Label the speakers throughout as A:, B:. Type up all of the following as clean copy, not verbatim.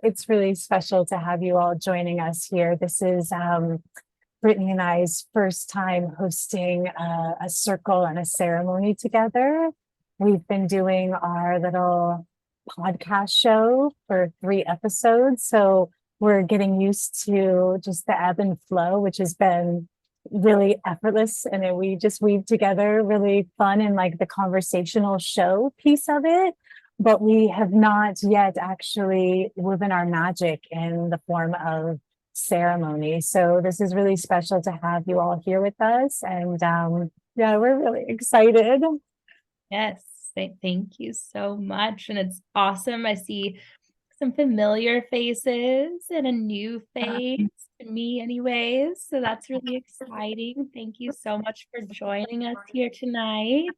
A: It's really special to have you all joining us here. This is Brittany and I's first time hosting a circle and a ceremony together. We've been doing our little podcast show for 3 episodes. So we're getting used to just the ebb and flow, which has been really effortless. And then we just weave together really fun and like the conversational show piece of it. But we have not yet actually woven our magic in the form of ceremony. So this is really special to have you all here with us. And yeah, we're really excited.
B: Yes, thank you so much. And it's awesome. I see some familiar faces and a new face to me anyways. So that's really exciting. Thank you so much for joining us here tonight.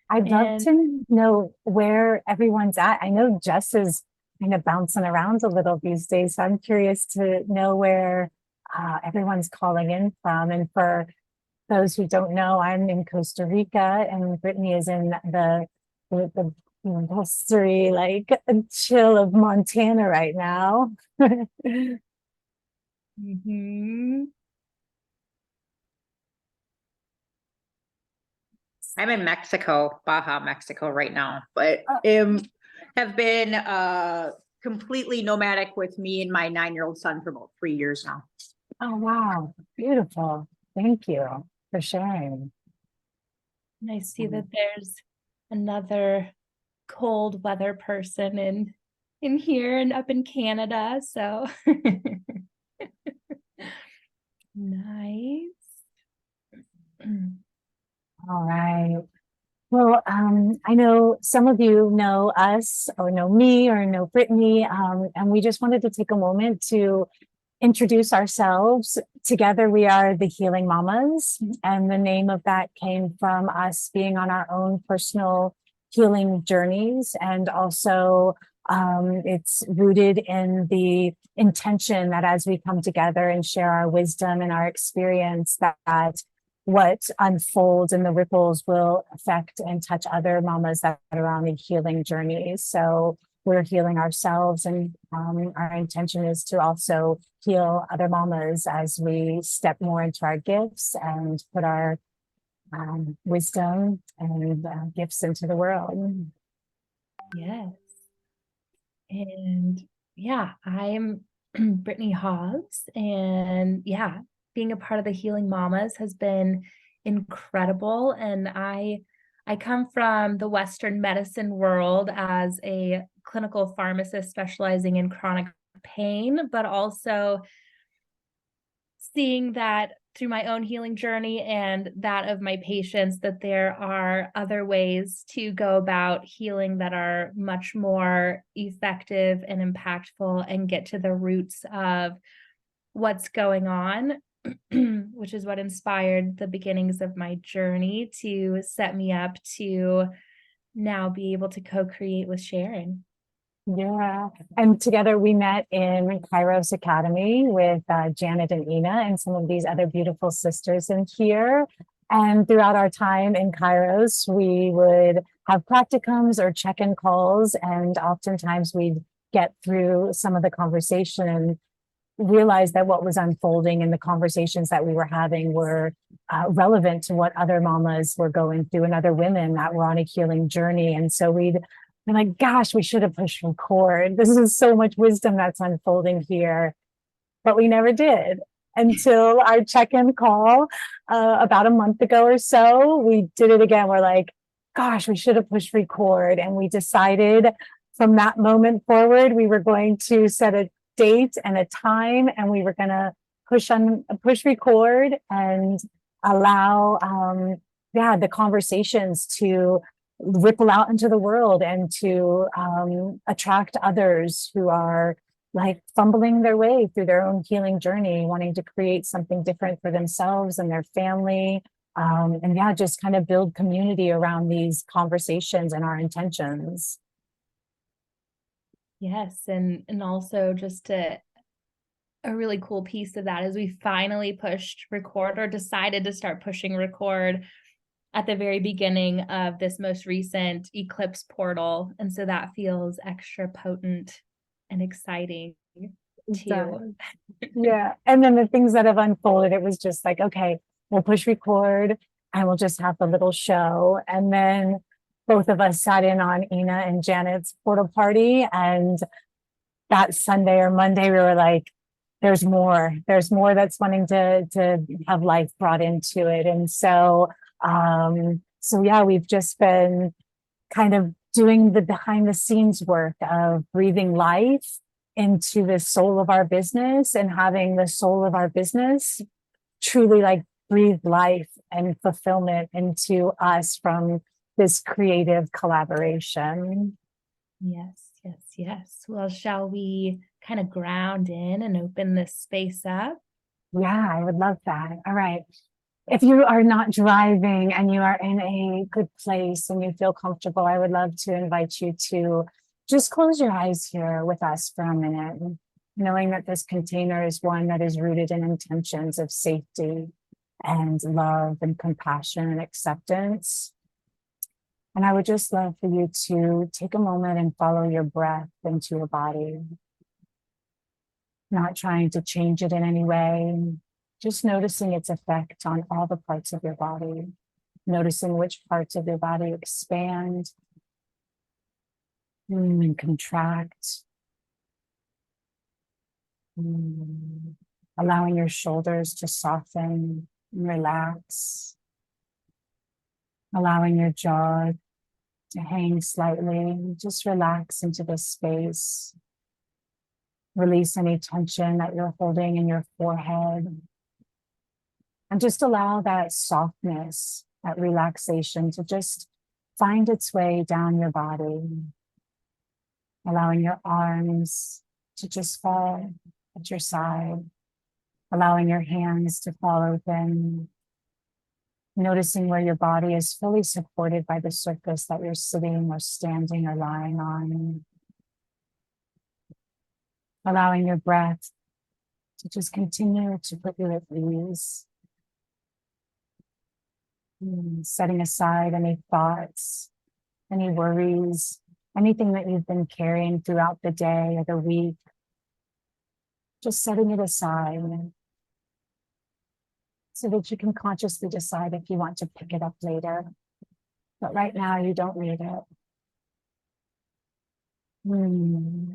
A: I'd love to know where everyone's at. I know Jess is kind of bouncing around a little these days. So I'm curious to know where everyone's calling in from. And for those who don't know, I'm in Costa Rica and Brittany is in the blustery, like chill of Montana right now.
B: Mm-hmm.
C: I'm in Mexico, Baja, Mexico right now, but have been completely nomadic with me and my 9-year-old son for about 3 years now.
A: Oh, wow. Beautiful. Thank you for sharing.
B: And I see that there's another cold weather person in here and up in Canada. So nice.
A: All right. Well, I know some of you know us or know me or know Brittany, and we just wanted to take a moment to introduce ourselves. Together, we are the Healing Mamas, and the name of that came from us being on our own personal healing journeys, and also it's rooted in the intention that as we come together and share our wisdom and our experience, that what unfolds and the ripples will affect and touch other mamas that are on the healing journeys. So we're healing ourselves, and our intention is to also heal other mamas as we step more into our gifts and put our wisdom and gifts into the world.
B: Yes. And yeah, I'm Brittany Hobbs, and yeah, being a part of the Healing Mamas has been incredible. And I come from the Western medicine world as a clinical pharmacist specializing in chronic pain, but also seeing that through my own healing journey and that of my patients, that there are other ways to go about healing that are much more effective and impactful and get to the roots of what's going on, which is what inspired the beginnings of my journey to set me up to now be able to co-create with Sharon.
A: Yeah, and together we met in Kairos Academy with Janet and Ina and some of these other beautiful sisters in here. And throughout our time in Kairos, we would have practicums or check-in calls, and oftentimes we'd get through some of the conversation and realize that what was unfolding in the conversations that we were having were relevant to what other mamas were going through and other women that were on a healing journey. And so we'd be like, gosh, we should have pushed record. This is so much wisdom that's unfolding here. But we never did until our check-in call about a month ago or so. We did it again. We're like, gosh, we should have pushed record. And we decided from that moment forward, we were going to set a date and a time, and we were going to push record and allow the conversations to ripple out into the world and to attract others who are like fumbling their way through their own healing journey, wanting to create something different for themselves and their family. And yeah, just kind of build community around these conversations and our intentions.
B: Yes, and also just a really cool piece of that is we finally pushed record, or decided to start pushing record at the very beginning of this most recent eclipse portal. And so that feels extra potent and exciting too.
A: Yeah. And then the things that have unfolded, it was just like, okay, we'll push record and we'll just have the little show. And then both of us sat in on Ina and Janet's portal party. And that Sunday or Monday, we were like, there's more that's wanting to have life brought into it. And so, so yeah, we've just been kind of doing the behind the scenes work of breathing life into the soul of our business and having the soul of our business truly like breathe life and fulfillment into us from this creative collaboration.
B: Yes, yes, yes. Well, shall we kind of ground in and open this space up?
A: Yeah, I would love that. All right. If you are not driving and you are in a good place and you feel comfortable, I would love to invite you to just close your eyes here with us for a minute, knowing that this container is one that is rooted in intentions of safety and love and compassion and acceptance. And I would just love for you to take a moment and follow your breath into your body, not trying to change it in any way, just noticing its effect on all the parts of your body, noticing which parts of your body expand and contract, allowing your shoulders to soften and relax, allowing your jaw to hang slightly. Just relax into this space. Release any tension that you're holding in your forehead. And just allow that softness, that relaxation to just find its way down your body. Allowing your arms to just fall at your side. Allowing your hands to fall open. Noticing where your body is fully supported by the surface that you're sitting or standing or lying on. Allowing your breath to just continue to put you at ease. Setting aside any thoughts, any worries, anything that you've been carrying throughout the day or the week. Just setting it aside so that you can consciously decide if you want to pick it up later. But right now, you don't need it.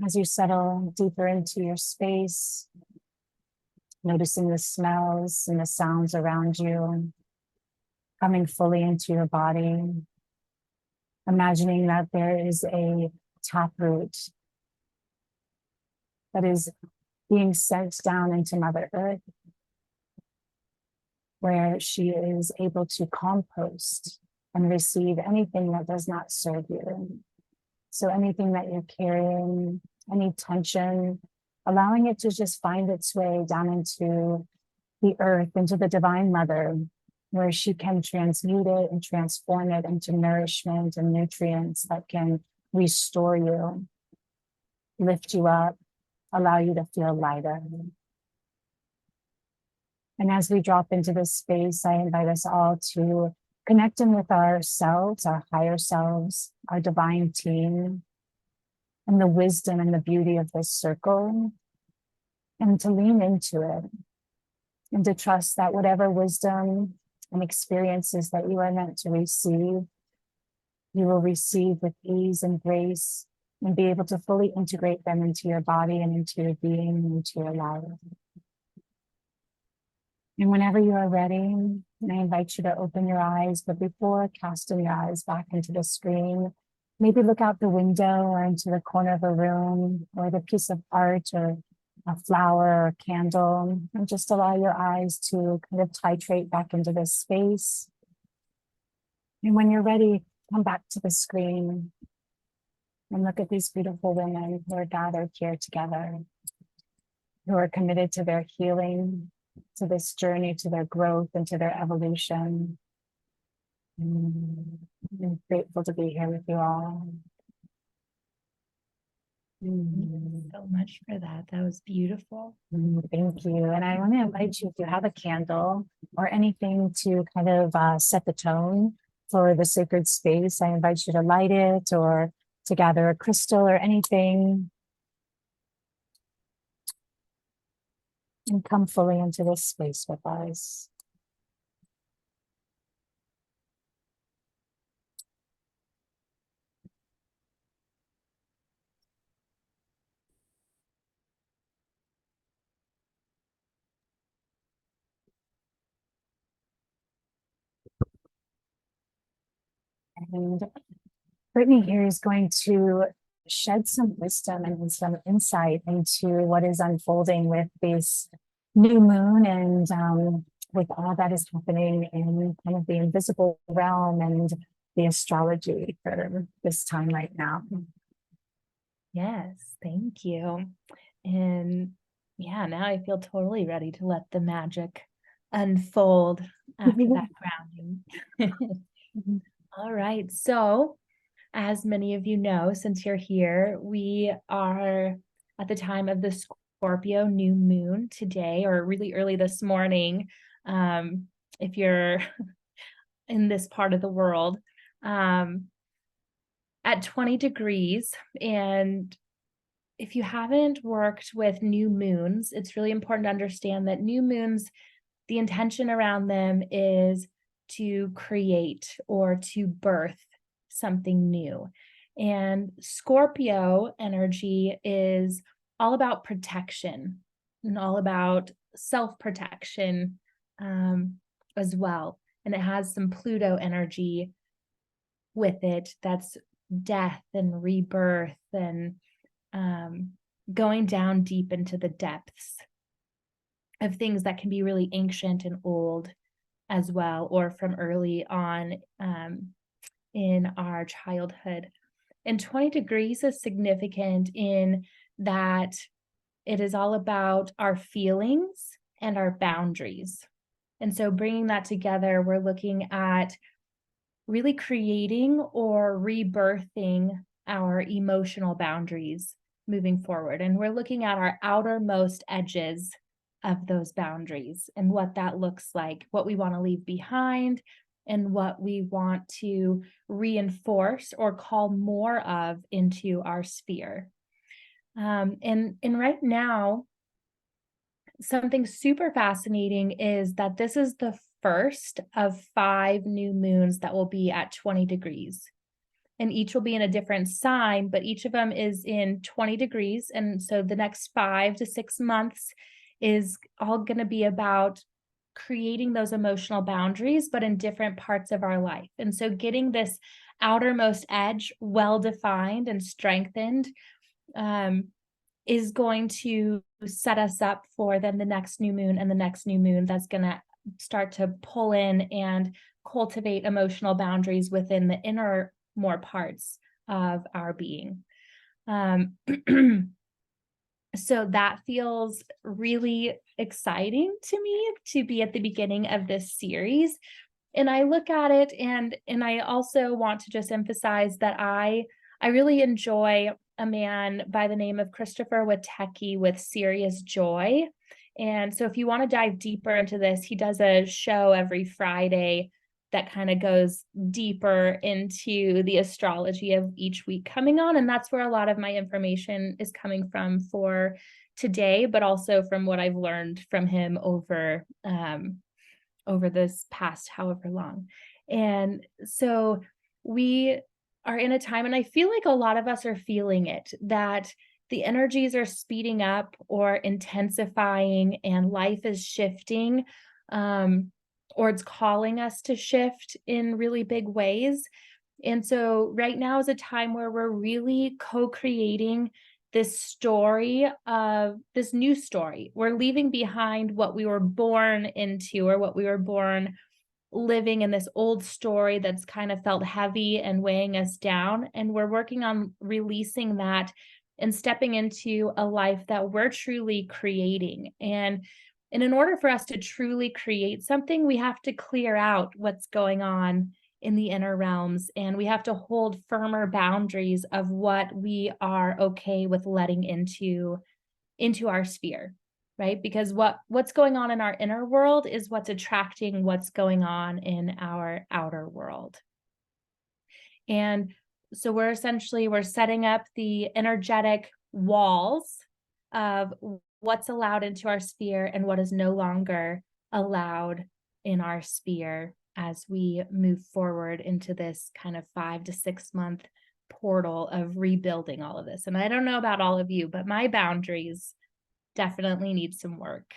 A: As you settle deeper into your space, noticing the smells and the sounds around you, coming fully into your body, imagining that there is a taproot that is being sent down into Mother Earth, where she is able to compost and receive anything that does not serve you. So anything that you're carrying, any tension, allowing it to just find its way down into the earth, into the Divine Mother, where she can transmute it and transform it into nourishment and nutrients that can restore you, lift you up, allow you to feel lighter. And as we drop into this space, I invite us all to connect in with ourselves, our higher selves, our divine team, and the wisdom and the beauty of this circle, and to lean into it, and to trust that whatever wisdom and experiences that you are meant to receive, you will receive with ease and grace, and be able to fully integrate them into your body and into your being and into your life. And whenever you are ready, I invite you to open your eyes, but before casting your eyes back into the screen, maybe look out the window or into the corner of a room or the piece of art or a flower or a candle, and just allow your eyes to kind of titrate back into this space. And when you're ready, come back to the screen and look at these beautiful women who are gathered here together, who are committed to their healing, to this journey, to their growth, and to their evolution. I'm grateful to be here with you all.
B: Thank you so much for that. That was beautiful.
A: Thank you. And I want to invite you, if you have a candle or anything to kind of set the tone, for the sacred space, I invite you to light it or to gather a crystal or anything and come fully into this space with us. And Brittany here is going to shed some wisdom and some insight into what is unfolding with this new moon and with all that is happening in kind of the invisible realm and the astrology for this time right now.
B: Yes, thank you. And yeah, now I feel totally ready to let the magic unfold after that grounding. All right. So, as many of you know, since you're here, we are at the time of the Scorpio new moon today, or really early this morning, if you're in this part of the world, at 20 degrees. And if you haven't worked with new moons, it's really important to understand that new moons, the intention around them is to create or to birth something new. And Scorpio energy is all about protection and all about self-protection as well. And it has some Pluto energy with it that's death and rebirth and going down deep into the depths of things that can be really ancient and old as well, or from early on in our childhood. And 20 degrees is significant in that it is all about our feelings and our boundaries. And so bringing that together, we're looking at really creating or rebirthing our emotional boundaries moving forward. And we're looking at our outermost edges of those boundaries and what that looks like, what we want to leave behind, and what we want to reinforce or call more of into our sphere. And right now, something super fascinating is that this is the first of 5 new moons that will be at 20 degrees. And each will be in a different sign, but each of them is in 20 degrees. And so the next 5 to 6 months is all going to be about creating those emotional boundaries, but in different parts of our life. And so getting this outermost edge well-defined and strengthened is going to set us up for then the next new moon and the next new moon that's going to start to pull in and cultivate emotional boundaries within the inner more parts of our being. So that feels really exciting to me to be at the beginning of this series. And I look at it and I also want to just emphasize that I really enjoy a man by the name of Christopher Witecki with Serious Joy. And so if you want to dive deeper into this, he does a show every Friday that kind of goes deeper into the astrology of each week coming on. And that's where a lot of my information is coming from for today, but also from what I've learned from him over this past however long. And so we are in a time, and I feel like a lot of us are feeling it, that the energies are speeding up or intensifying and life is shifting, or it's calling us to shift in really big ways. And so right now is a time where we're really co-creating this story of this new story. We're leaving behind what we were born into or what we were born living in, this old story that's kind of felt heavy and weighing us down. And we're working on releasing that and stepping into a life that we're truly creating. And in order for us to truly create something, we have to clear out what's going on in the inner realms, and we have to hold firmer boundaries of what we are okay with letting into our sphere, right? Because what's going on in our inner world is what's attracting what's going on in our outer world. And so we're setting up the energetic walls of what's allowed into our sphere and what is no longer allowed in our sphere as we move forward into this kind of 5 to 6 month portal of rebuilding all of this. And I don't know about all of you, but my boundaries definitely need some work.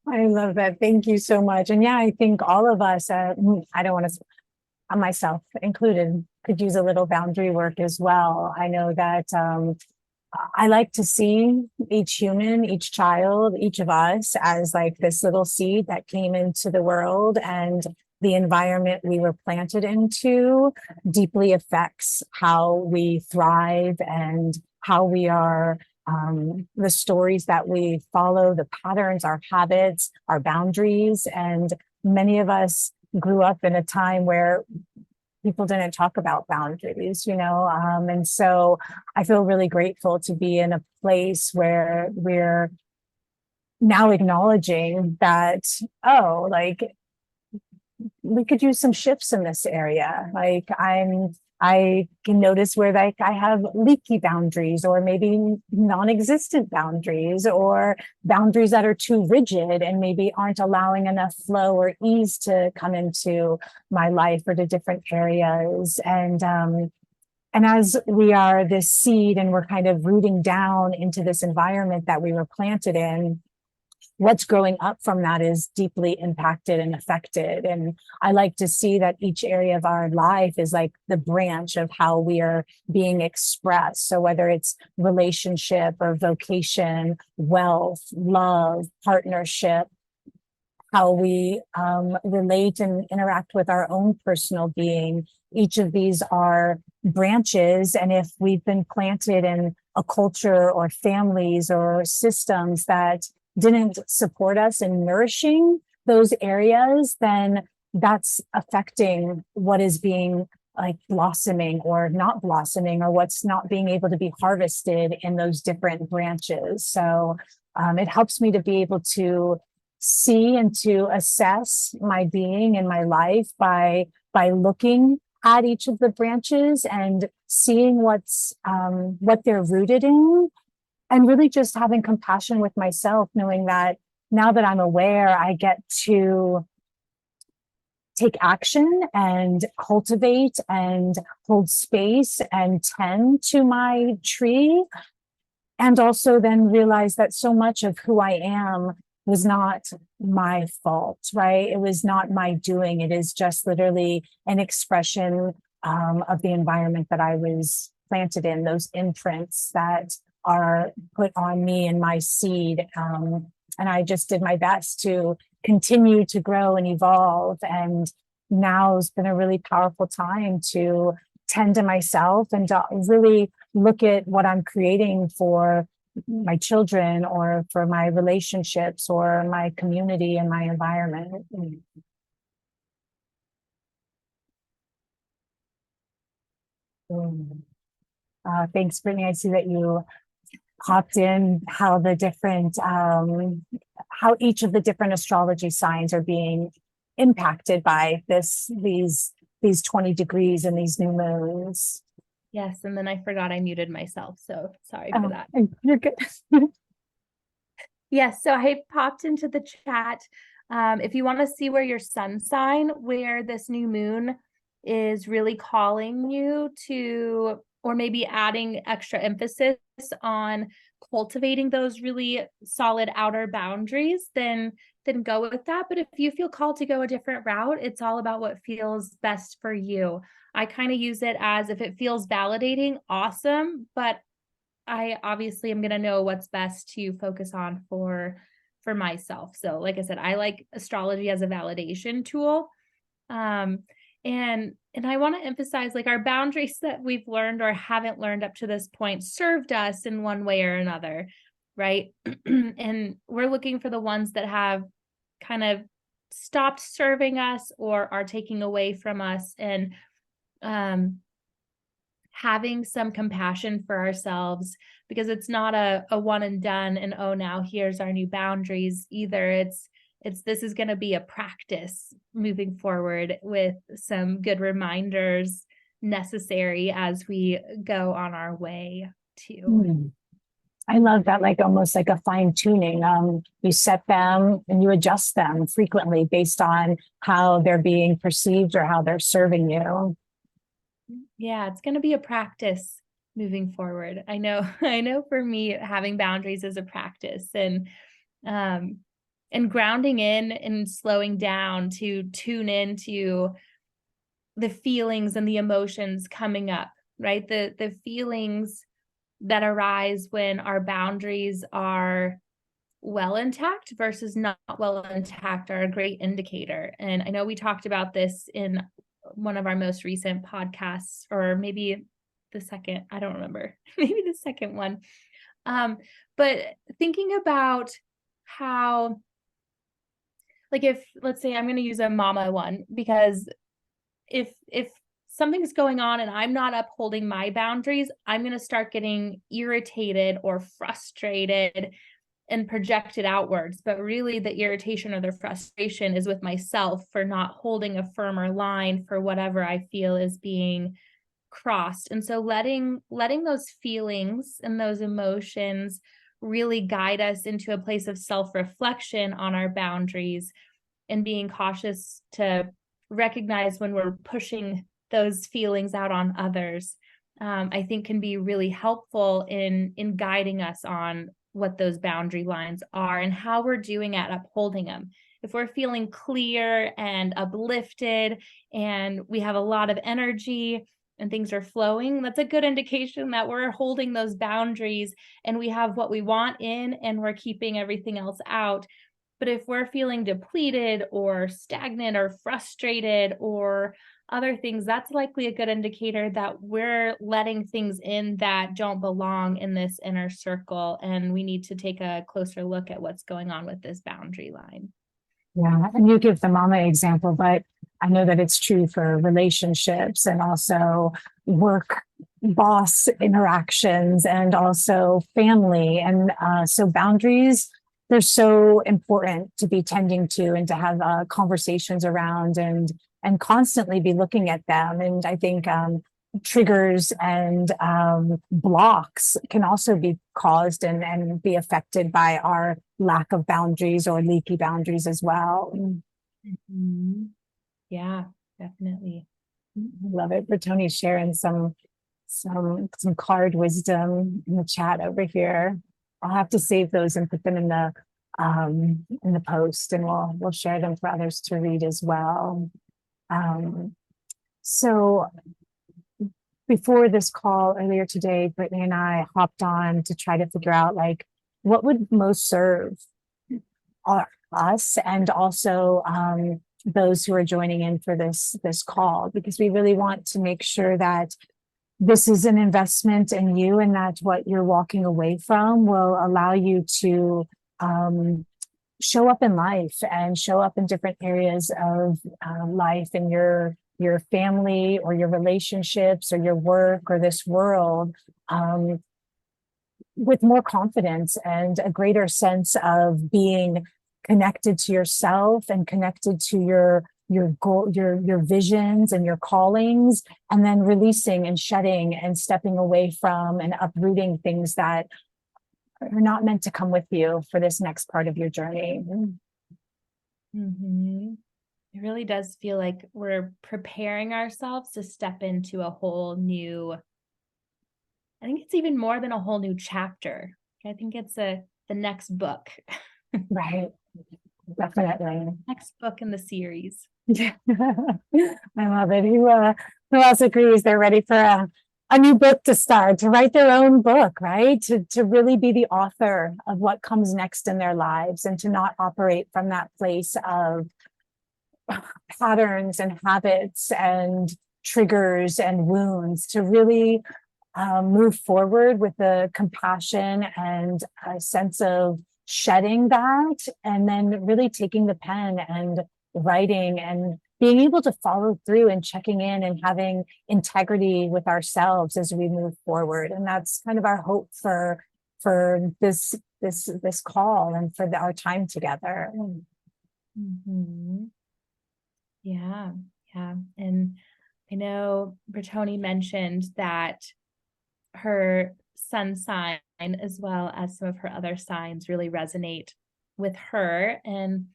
A: I love that. Thank you so much. And yeah, I think all of us, I don't want to, myself included, could use a little boundary work as well. I know that I like to see each human, each child, each of us as like this little seed that came into the world, and the environment we were planted into deeply affects how we thrive and how we are, the stories that we follow, the patterns, our habits, our boundaries. And many of us grew up in a time where people didn't talk about boundaries, and so I feel really grateful to be in a place where we're now acknowledging that, oh, like we could use some shifts in this area. Like I can notice where like I have leaky boundaries, or maybe non-existent boundaries, or boundaries that are too rigid and maybe aren't allowing enough flow or ease to come into my life or to different areas. And as we are this seed and we're kind of rooting down into this environment that we were planted in, what's growing up from that is deeply impacted and affected. And I like to see that each area of our life is like the branch of how we are being expressed. So whether it's relationship or vocation, wealth, love, partnership, how we relate and interact with our own personal being, each of these are branches. And if we've been planted in a culture or families or systems that didn't support us in nourishing those areas, then that's affecting what is being like blossoming or not blossoming, or what's not being able to be harvested in those different branches. So it helps me to be able to see and to assess my being and my life by looking at each of the branches and seeing what they're rooted in, and really just having compassion with myself, knowing that now that I'm aware, I get to take action and cultivate and hold space and tend to my tree. And also then realize that so much of who I am was not my fault, right? It was not my doing. It is just literally an expression of the environment that I was planted in, those imprints that are put on me and my seed. And I just did my best to continue to grow and evolve. And now has been a really powerful time to tend to myself and to really look at what I'm creating for my children or for my relationships or my community and my environment. Thanks, Brittany. I see that you popped in how the different, how each of the different astrology signs are being impacted by these 20 degrees and these new moons.
B: Yes, and then I forgot I muted myself, so sorry for that.
A: You're good.
B: Yes, so I popped into the chat. If you want to see where your sun sign, where this new moon is really calling you to, or maybe adding extra emphasis on cultivating those really solid outer boundaries, then go with that. But if you feel called to go a different route, it's all about what feels best for you. I kind of use it as, if it feels validating, awesome, but I obviously am going to know what's best to focus on for myself. So like I said, I like astrology as a validation tool. And I want to emphasize, like, our boundaries that we've learned or haven't learned up to this point served us in one way or another, right? And we're looking for the ones that have kind of stopped serving us or are taking away from us, and having some compassion for ourselves, because it's not a one and done and, oh, now here's our new boundaries either. this is going to be a practice moving forward with some good reminders necessary as we go on our way to.
A: I love that, like almost like a fine tuning. You set them and you adjust them frequently based on how they're being perceived or how they're serving you.
B: Yeah, it's going to be a practice moving forward. I know for me, having boundaries is a practice, and grounding in and slowing down to tune into the feelings and the emotions coming up, right? The feelings that arise when our boundaries are well intact versus not well intact are a great indicator. And I know we talked about this in one of our most recent podcasts, or maybe the second, I don't remember, maybe the second one. But thinking about how, like, if, let's say I'm going to use a mama one, because if something's going on and I'm not upholding my boundaries, I'm going to start getting irritated or frustrated and projected outwards. But really the irritation or the frustration is with myself for not holding a firmer line for whatever I feel is being crossed. And so letting those feelings and those emotions really guide us into a place of self-reflection on our boundaries, and being cautious to recognize when we're pushing those feelings out on others, I think can be really helpful in guiding us on what those boundary lines are and how we're doing at upholding them. If we're feeling clear and uplifted and we have a lot of energy and things are flowing, that's a good indication that we're holding those boundaries and we have what we want in and we're keeping everything else out. But if we're feeling depleted or stagnant or frustrated or other things, that's likely a good indicator that we're letting things in that don't belong in this inner circle. And we need to take a closer look at what's going on with this boundary line.
A: Yeah, and you give the mama example, but I know that it's true for relationships and also work boss interactions and also family. And so boundaries, they're so important to be tending to and to have conversations around and constantly be looking at them. And I think triggers and blocks can also be caused and be affected by our lack of boundaries or leaky boundaries as well.
B: Mm-hmm. Yeah, definitely.
A: Love it. Bertoni's sharing some card wisdom in the chat over here. I'll have to save those and put them in the post, and we'll share them for others to read as well. So before this call earlier today, Brittany and I hopped on to try to figure out like what would most serve us and also those who are joining in for this call, because we really want to make sure that this is an investment in you and that what you're walking away from will allow you to show up in life and show up in different areas of life in your family or your relationships or your work or this world with more confidence and a greater sense of being connected to yourself and connected to your goal, your visions and your callings, and then releasing and shedding and stepping away from and uprooting things that are not meant to come with you for this next part of your journey.
B: Mm-hmm. It really does feel like we're preparing ourselves to step into a whole new, I think it's even more than a whole new chapter. I think it's the next book.
A: Right. Definitely.
B: Next book in the series.
A: I love it. Who else agrees they're ready for a new book to start, to write their own book, right? To really be the author of what comes next in their lives and to not operate from that place of patterns and habits and triggers and wounds, to really move forward with a compassion and a sense of shedding that, and then really taking the pen and writing and being able to follow through and checking in and having integrity with ourselves as we move forward. And that's kind of our hope for this call and for our time together.
B: Mhm. Yeah, yeah. And I know Bertoni mentioned that her sun sign, as well as some of her other signs, really resonate with her. And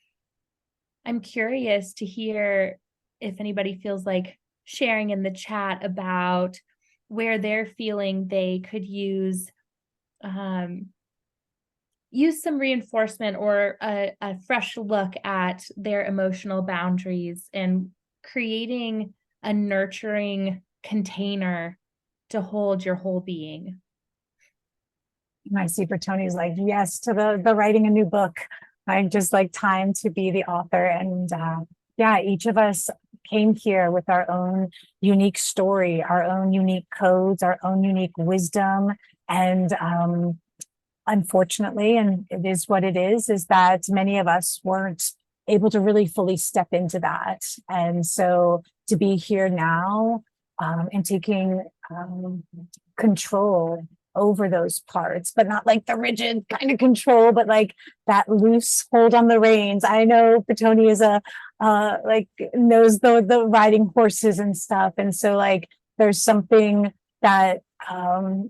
B: I'm curious to hear if anybody feels like sharing in the chat about where they're feeling they could um, use some reinforcement or a fresh look at their emotional boundaries and creating a nurturing container to hold your whole being.
A: And I see Bertoni's like, yes, to the writing a new book. I'm just like time to be the author. And yeah, each of us came here with our own unique story, our own unique codes, our own unique wisdom. And unfortunately, and it is what it is that many of us weren't able to really fully step into that. And so to be here now and taking control over those parts, but not like the rigid kind of control, but like that loose hold on the reins. I know Petoni is a like knows the riding horses and stuff, and so like there's something that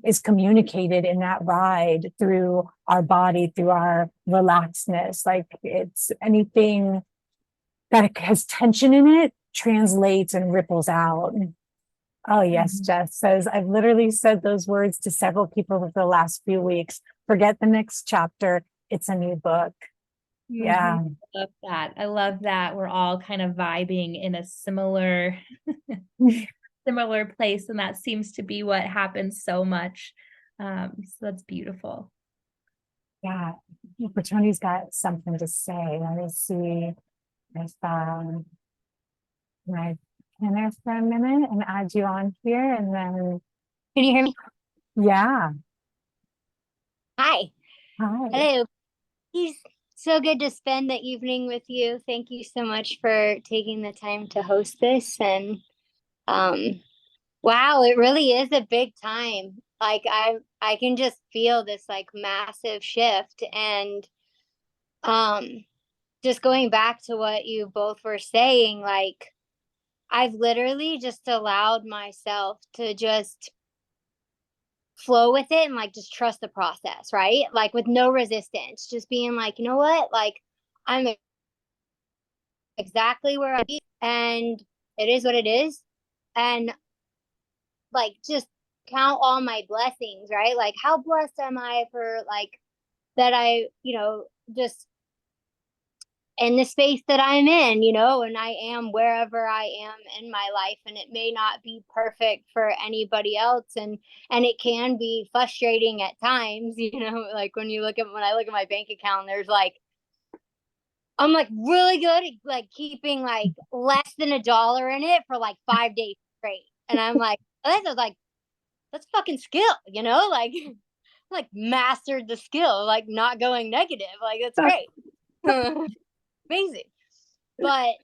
A: is communicated in that ride through our body, through our relaxedness. Like it's anything that has tension in it translates and ripples out. Oh, yes, Jess says, I've literally said those words to several people over the last few weeks. Forget the next chapter. It's a new book. Yeah.
B: I love that. I love that we're all kind of vibing in a similar place, and that seems to be what happens so much. So that's beautiful.
A: Yeah. Bertoni's got something to say. Let me see if my in there for a minute and add you on here, and then
D: Can you hear me?
A: yeah.
D: Hi.
A: Hi.
D: Hello. It's so good to spend the evening with you. Thank you so much for taking the time to host this. And wow, it really is a big time. Like I can just feel this like massive shift. And just going back to what you both were saying, like I've literally just allowed myself to just flow with it and like just trust the process, right? Like with no resistance, just being like, you know what? Like I'm exactly where I am and it is what it is. And like just count all my blessings, right? Like how blessed am I for like that I, just in the space that I'm in, and I am wherever I am in my life, and it may not be perfect for anybody else, and it can be frustrating at times, like when I look at my bank account, there's like I'm like really good at like keeping like less than $1 in it for like 5 days straight, and I'm like, oh, that's fucking skill, like mastered the skill, like not going negative, like that's great. Amazing. But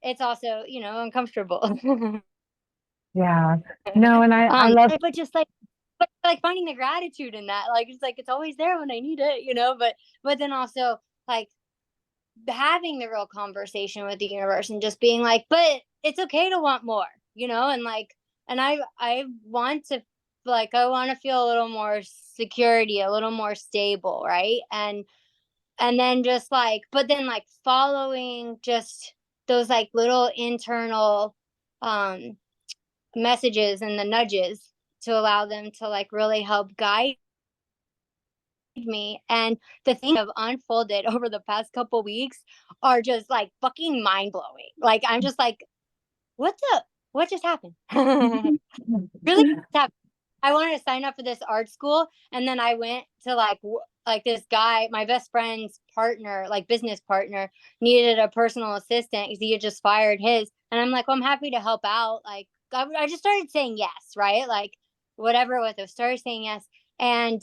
D: it's also, uncomfortable.
A: Yeah. No, and I love
D: but just like finding the gratitude in that, like it's always there when I need it, but then also like having the real conversation with the universe and just being like, but it's okay to want more, and like, and I want to I want to feel a little more security, a little more stable, right? And then just like, but then like following just those like little internal messages and the nudges to allow them to like really help guide me. And the things that have unfolded over the past couple weeks are just like fucking mind blowing. Like I'm just like, what just happened? Really happened. I wanted to sign up for this art school, and then I went to like this guy, my best friend's partner, like business partner, needed a personal assistant because he had just fired his, and I'm like, well, I'm happy to help out. Like I just started saying yes, right? Like whatever it was, I started saying yes, and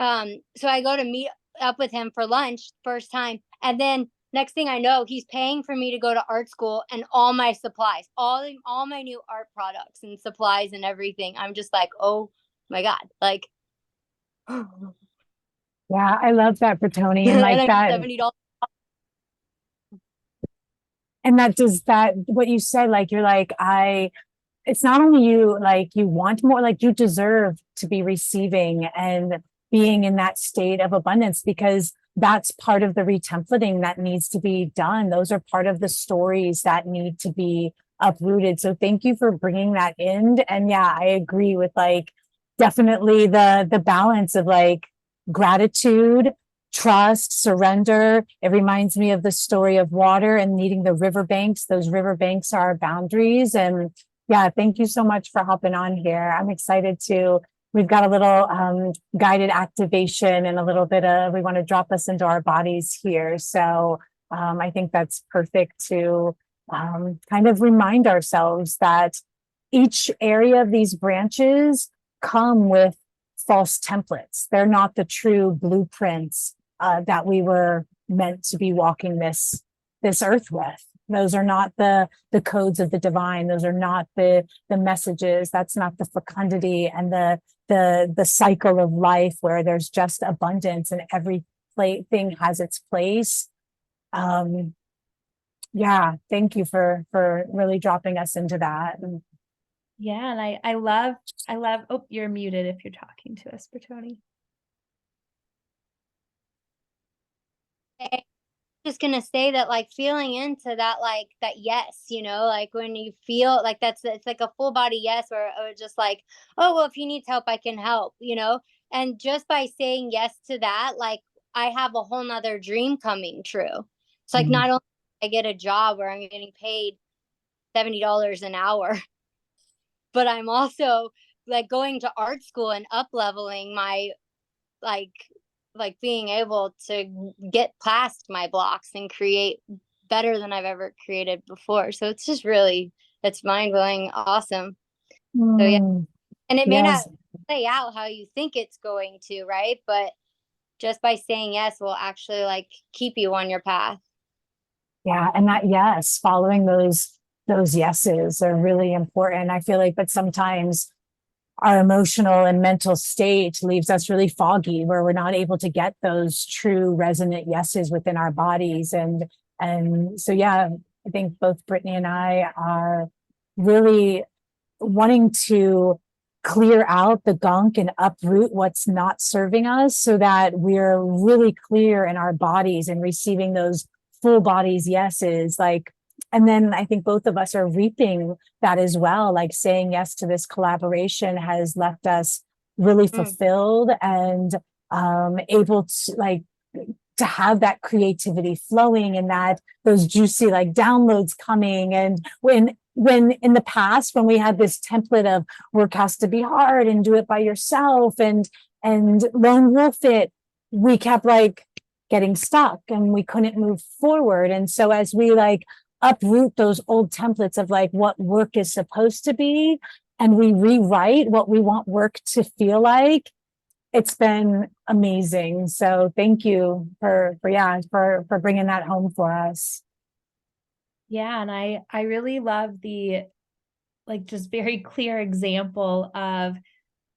D: so I go to meet up with him for lunch first time, and then next thing I know, he's paying for me to go to art school and all my supplies, all my new art products and supplies and everything. I'm just like, oh my God, like
A: yeah, I love that, Bertoni, and like
D: and
A: that.
D: $70.
A: And that does that, what you said, like, you're like, it's not only you, like, you want more, like, you deserve to be receiving and being in that state of abundance, because that's part of the retemplating that needs to be done. Those are part of the stories that need to be uprooted. So thank you for bringing that in. And yeah, I agree with, like, definitely the balance of, like, gratitude, trust, surrender. It reminds me of the story of water and needing the riverbanks. Those riverbanks are our boundaries. And yeah, thank you so much for hopping on here. I'm excited to, we've got a little guided activation and a little bit of, we want to drop us into our bodies here. So I think that's perfect to kind of remind ourselves that each area of these branches come with false templates. They're not the true blueprints that we were meant to be walking this earth with. Those are not the codes of the divine. Those are not the messages. That's not the fecundity and the cycle of life where there's just abundance and every thing has its place. Yeah, thank you for really dropping us into that.
B: Yeah, and I love, oh, you're muted if you're talking to us, Bertoni.
D: Just gonna say that, like, feeling into that, like, that yes, you know, like when you feel like it's like a full body yes, or just like, oh well, if he needs help I can help, you know. And just by saying yes to that, like, I have a whole nother dream coming true. It's like, not only I get a job where I'm getting paid $70 an hour, but I'm also like going to art school and up leveling my, like being able to get past my blocks and create better than I've ever created before. So it's just really, it's mind blowing, awesome. So yeah, and it may not
A: Yes.
D: play out how you think it's going to, right? But just by saying yes will actually, like, keep you on your path.
A: Yeah, and that yes, following those yeses are really important. I feel like, but sometimes our emotional and mental state leaves us really foggy, where we're not able to get those true resonant yeses within our bodies. And so yeah, I think both Brittany and I are really wanting to clear out the gunk and uproot what's not serving us, so that we're really clear in our bodies and receiving those full bodies yeses. Like, and then I think both of us are reaping that as well. Like, saying yes to this collaboration has left us really fulfilled and able to, like, to have that creativity flowing and that those juicy, like, downloads coming. And when in the past, when we had this template of work has to be hard and do it by yourself and lone wolf it, we kept, like, getting stuck and we couldn't move forward. And so as we, like, uproot those old templates of, like, what work is supposed to be, and we rewrite what we want work to feel like, it's been amazing. So thank you for bringing that home for us.
B: Yeah, and I really love the, like, just very clear example of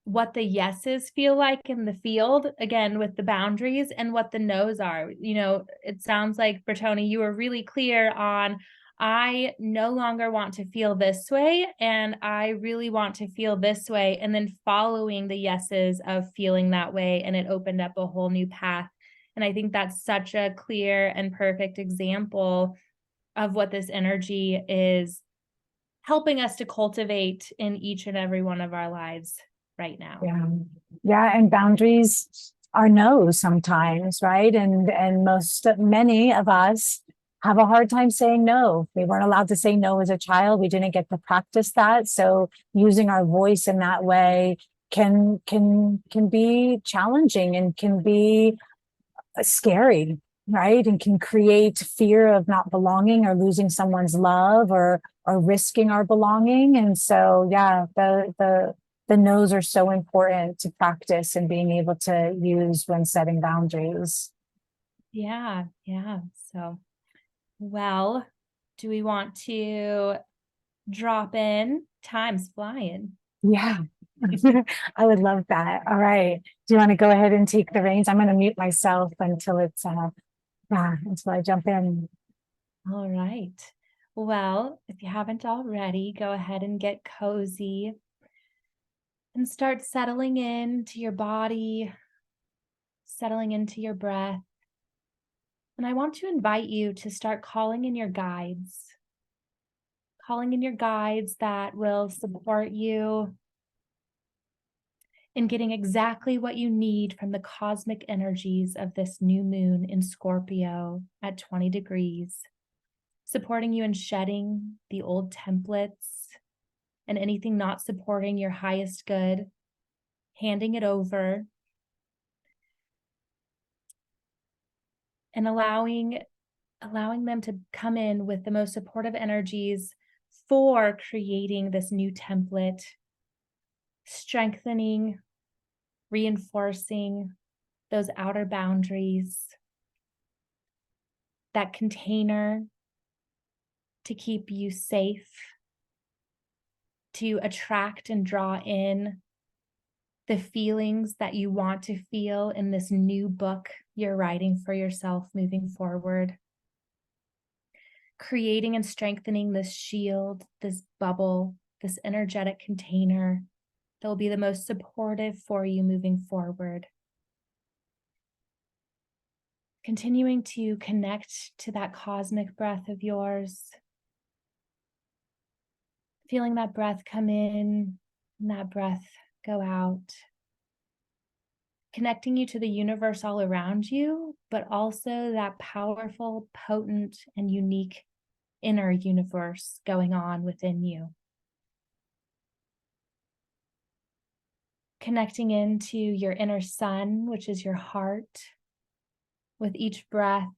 B: what the yeses feel like in the field, again, with the boundaries, and what the no's are. You know, it sounds like, Bertoni, you were really clear on, I no longer want to feel this way, and I really want to feel this way, and then following the yeses of feeling that way, and it opened up a whole new path. And I think that's such a clear and perfect example of what this energy is helping us to cultivate in each and every one of our lives right now.
A: Yeah, and boundaries are no sometimes, right? And many of us have a hard time saying no. We weren't allowed to say no as a child. We didn't get to practice that. So using our voice in that way can be challenging and can be scary, right? And can create fear of not belonging or losing someone's love or risking our belonging. And so yeah, the no's are so important to practice and being able to use when setting boundaries.
B: Yeah. So, well, do we want to drop in? Time's flying.
A: Yeah, I would love that. All right. Do you want to go ahead and take the reins? I'm going to mute myself until it's until I jump in.
B: All right. Well, if you haven't already, go ahead and get cozy and start settling into your body, settling into your breath. And I want to invite you to start calling in your guides that will support you in getting exactly what you need from the cosmic energies of this new moon in Scorpio at 20 degrees, supporting you in shedding the old templates and anything not supporting your highest good, handing it over, and allowing them to come in with the most supportive energies for creating this new template, strengthening, reinforcing those outer boundaries, that container to keep you safe, to attract and draw in the feelings that you want to feel in this new book you're writing for yourself moving forward. Creating and strengthening this shield, this bubble, this energetic container that will be the most supportive for you moving forward. Continuing to connect to that cosmic breath of yours. Feeling that breath come in and that breath go out. Connecting you to the universe all around you, but also that powerful, potent, and unique inner universe going on within you. Connecting into your inner sun, which is your heart. With each breath,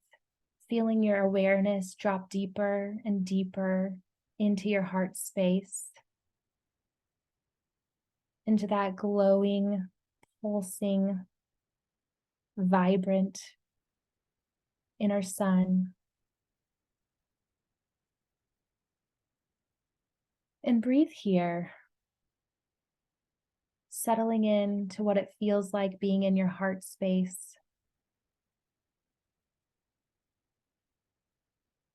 B: feeling your awareness drop deeper and deeper into your heart space, into that glowing, pulsing, vibrant inner sun. And breathe here, settling into what it feels like being in your heart space.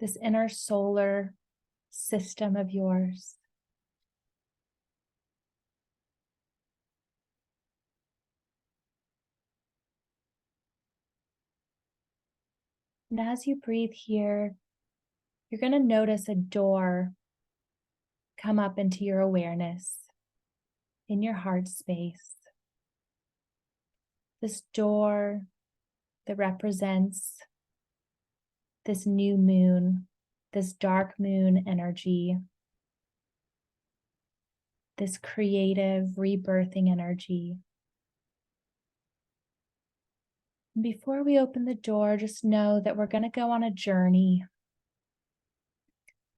B: This inner solar system of yours. And as you breathe here, you're going to notice a door come up into your awareness in your heart space. This door that represents this new moon, this dark moon energy, this creative rebirthing energy. And before we open the door, just know that we're going to go on a journey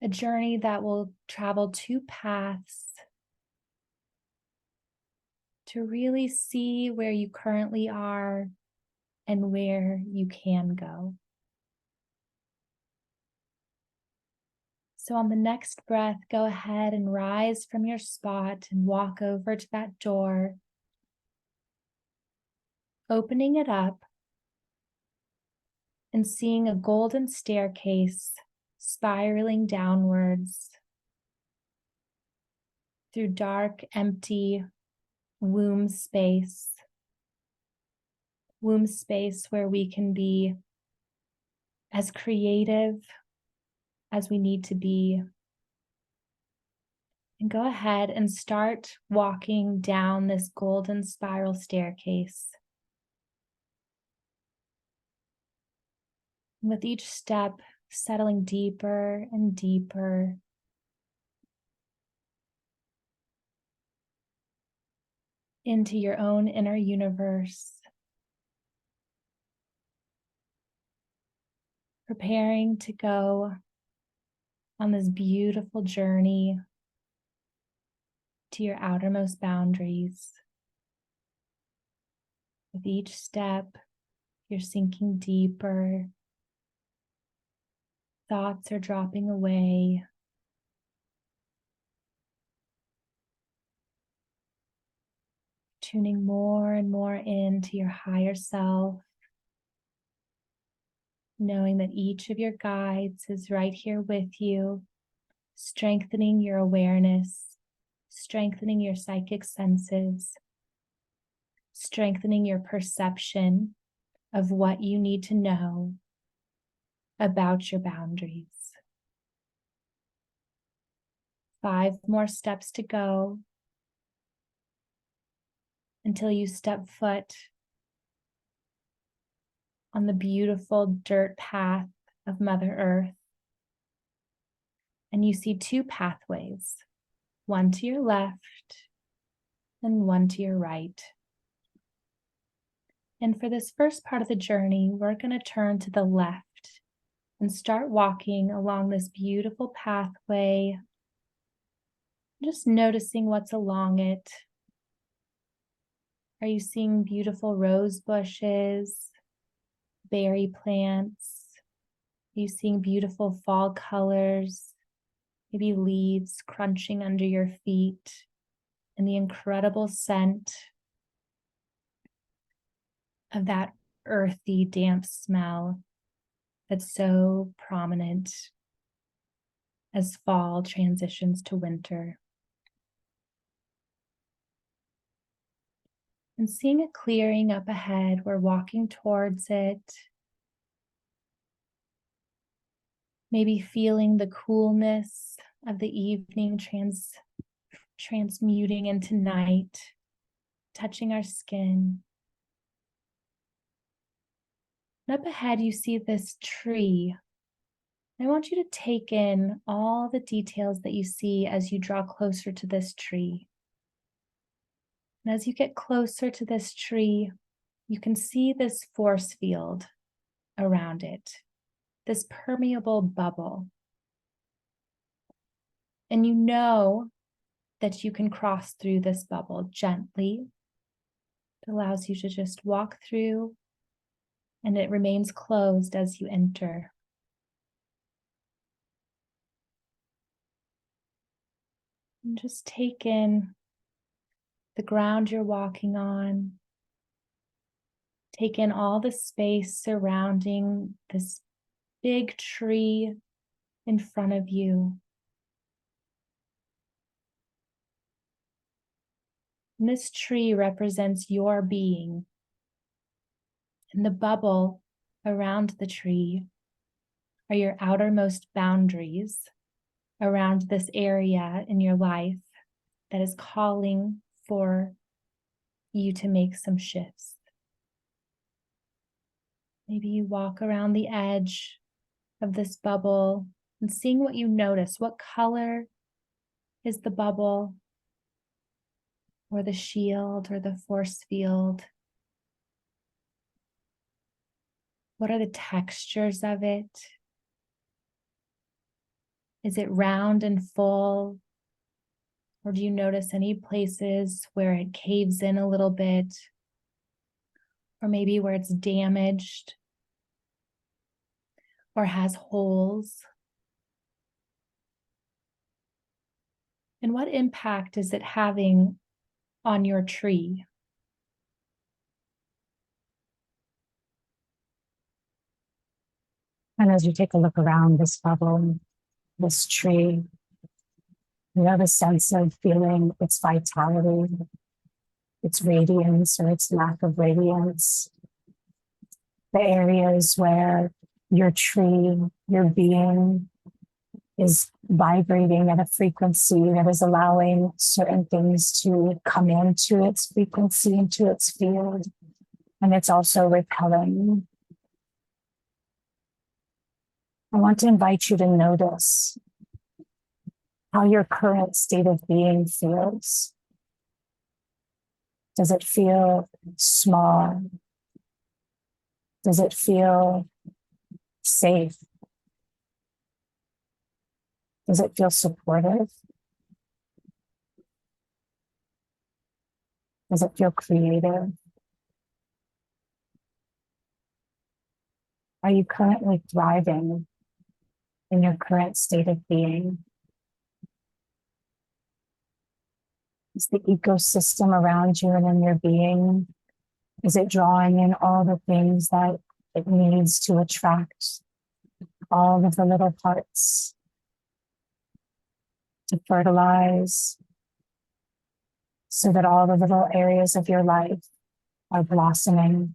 B: that will travel two paths to really see where you currently are and where you can go. So on the next breath, go ahead and rise from your spot and walk over to that door, opening it up and seeing a golden staircase spiraling downwards through dark, empty womb space where we can be as creative as we need to be. And go ahead and start walking down this golden spiral staircase. And with each step, settling deeper and deeper into your own inner universe. Preparing to go on this beautiful journey to your outermost boundaries. With each step, you're sinking deeper. Thoughts are dropping away. Tuning more and more into your higher self. Knowing that each of your guides is right here with you strengthening your awareness, strengthening your psychic senses, strengthening your perception of what you need to know about your boundaries. 5 more steps to go until you step foot on the beautiful dirt path of Mother Earth. And you see 2 pathways, one to your left and one to your right. And for this first part of the journey, we're going to turn to the left and start walking along this beautiful pathway, just noticing what's along it. Are you seeing beautiful rose bushes, berry plants? Are you seeing beautiful fall colors? Maybe leaves crunching under your feet, and the incredible scent of that earthy, damp smell that's so prominent as fall transitions to winter. And seeing a clearing up ahead, we're walking towards it. Maybe feeling the coolness of the evening transmuting into night, touching our skin. And up ahead, you see this tree. I want you to take in all the details that you see as you draw closer to this tree. And as you get closer to this tree, you can see this force field around it, this permeable bubble. And you know that you can cross through this bubble gently. It allows you to just walk through, and it remains closed as you enter. And just take in the ground you're walking on. Take in all the space surrounding this big tree in front of you. And this tree represents your being. And the bubble around the tree are your outermost boundaries around this area in your life that is calling for you to make some shifts. Maybe you walk around the edge of this bubble and seeing what you notice. What color is the bubble or the shield or the force field? What are the textures of it? Is it round and full? Or do you notice any places where it caves in a little bit? Or maybe where it's damaged or has holes? And what impact is it having on your tree?
A: And as you take a look around this bubble, this tree, you have a sense of feeling its vitality, its radiance or its lack of radiance. The areas where your tree, your being is vibrating at a frequency that is allowing certain things to come into its frequency, into its field. And it's also repelling. I want to invite you to notice how your current state of being feels. Does it feel small? Does it feel safe? Does it feel supportive? Does it feel creative? Are you currently thriving in your current state of being? Is the ecosystem around you and in your being, is it drawing in all the things that it needs to attract all of the little parts? to fertilize, so that all the little areas of your life are blossoming,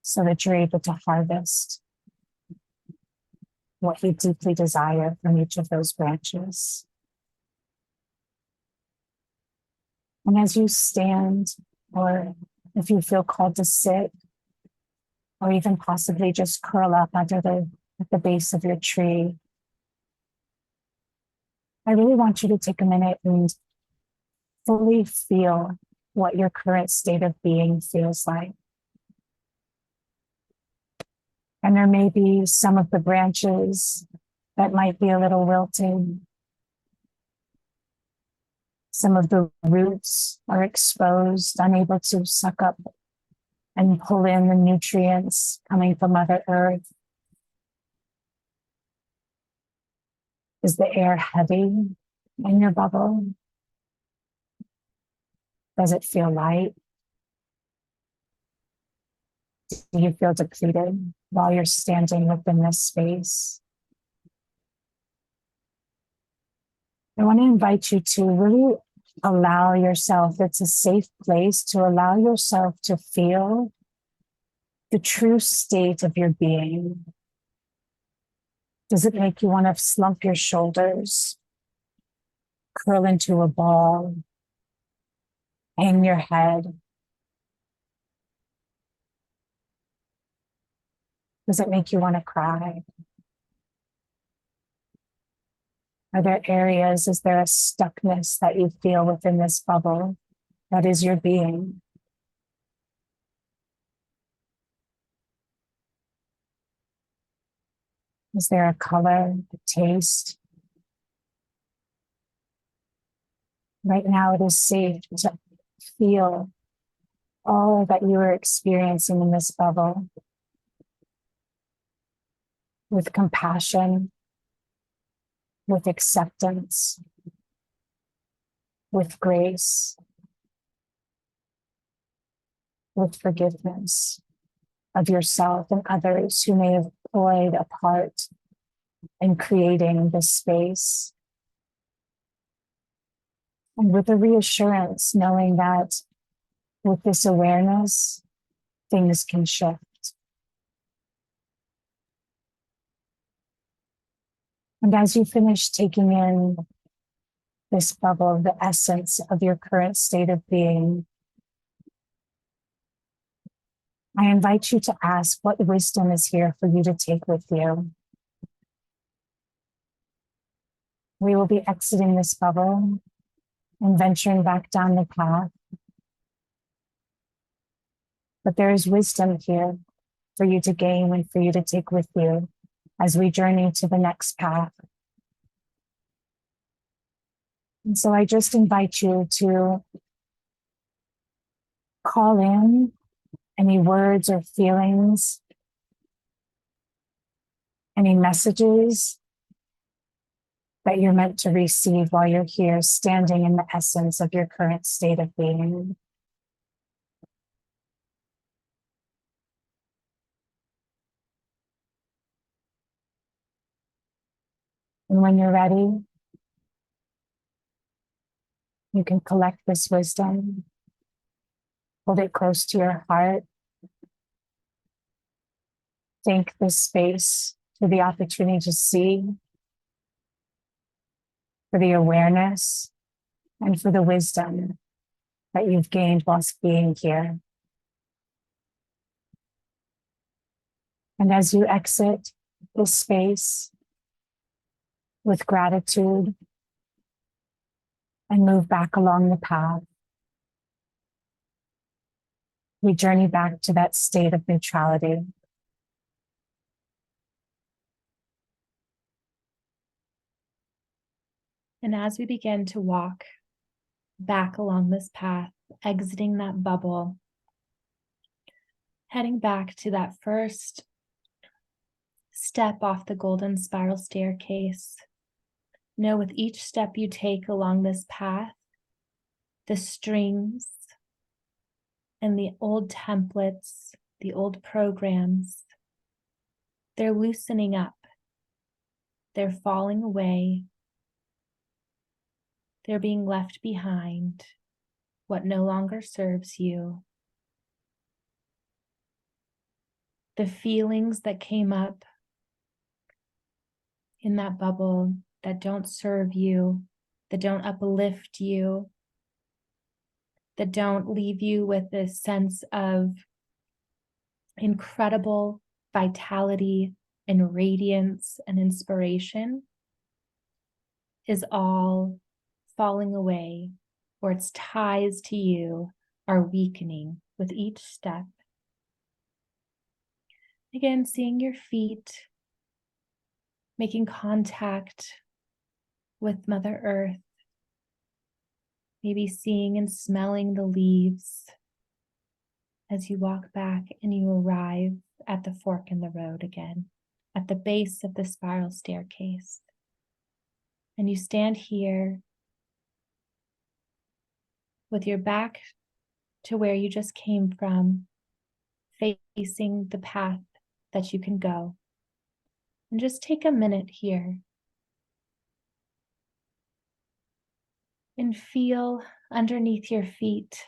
A: so that you're able to harvest what you deeply desire from each of those branches. And as you stand, or if you feel called to sit, or even possibly just curl up at the base of your tree, I really want you to take a minute and fully feel what your current state of being feels like. And there may be some of the branches that might be a little wilted. Some of the roots are exposed, unable to suck up and pull in the nutrients coming from Mother Earth. Is the air heavy in your bubble? Does it feel light? Do you feel depleted while you're standing within this space? I want to invite you to really allow yourself, it's a safe place to allow yourself to feel the true state of your being. Does it make you want to slump your shoulders, curl into a ball, hang your head? Does it make you want to cry? Are there areas, is there a stuckness that you feel within this bubble that is your being? Is there a color, a taste? Right now it is safe to feel all that you are experiencing in this bubble with compassion, with acceptance, with grace, with forgiveness of yourself and others who may have played a part in creating this space. And with a reassurance, knowing that with this awareness, things can shift. And as you finish taking in this bubble, the essence of your current state of being, I invite you to ask what wisdom is here for you to take with you. We will be exiting this bubble and venturing back down the path. But there is wisdom here for you to gain and for you to take with you as we journey to the next path. And so I just invite you to call in any words or feelings, any messages that you're meant to receive while you're here, standing in the essence of your current state of being. And when you're ready, you can collect this wisdom, hold it close to your heart. Thank this space for the opportunity to see, for the awareness, and for the wisdom that you've gained whilst being here. And as you exit this space with gratitude and move back along the path, we journey back to that state of neutrality.
B: And as we begin to walk back along this path, exiting that bubble, heading back to that first step off the golden spiral staircase, know with each step you take along this path, the strings and the old templates, the old programs, they're loosening up, they're falling away, They're being left behind, what no longer serves you. The feelings that came up in that bubble that don't serve you, that don't uplift you, that don't leave you with this sense of incredible vitality and radiance and inspiration, is all falling away, or its ties to you are weakening with each step. Again, seeing your feet, making contact with Mother Earth, maybe seeing and smelling the leaves as you walk back and you arrive at the fork in the road again, at the base of the spiral staircase. And you stand here with your back to where you just came from, facing the path that you can go. And just take a minute here and feel underneath your feet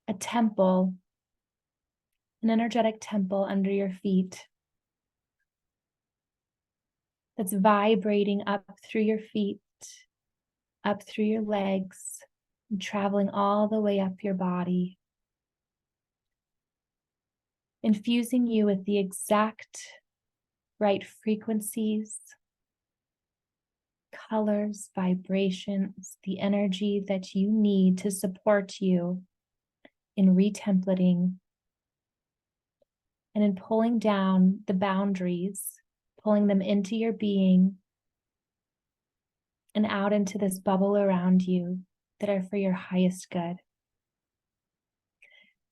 B: a temple, an energetic temple under your feet that's vibrating up through your feet, up through your legs, and traveling all the way up your body, infusing you with the exact right frequencies, colors, vibrations, the energy that you need to support you in retemplating and in pulling down the boundaries, pulling them into your being and out into this bubble around you that are for your highest good.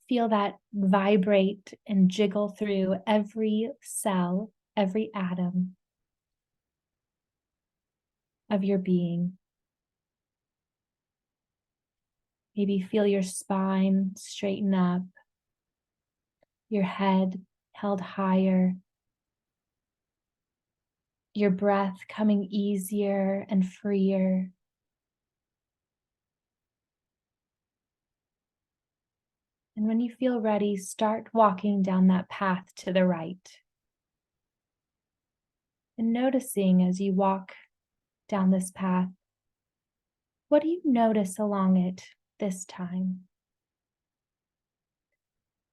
B: Feel that vibrate and jiggle through every cell, every atom of your being. Maybe feel your spine straighten up, your head held higher, your breath coming easier and freer. And when you feel ready, start walking down that path to the right. And noticing as you walk down this path, what do you notice along it this time?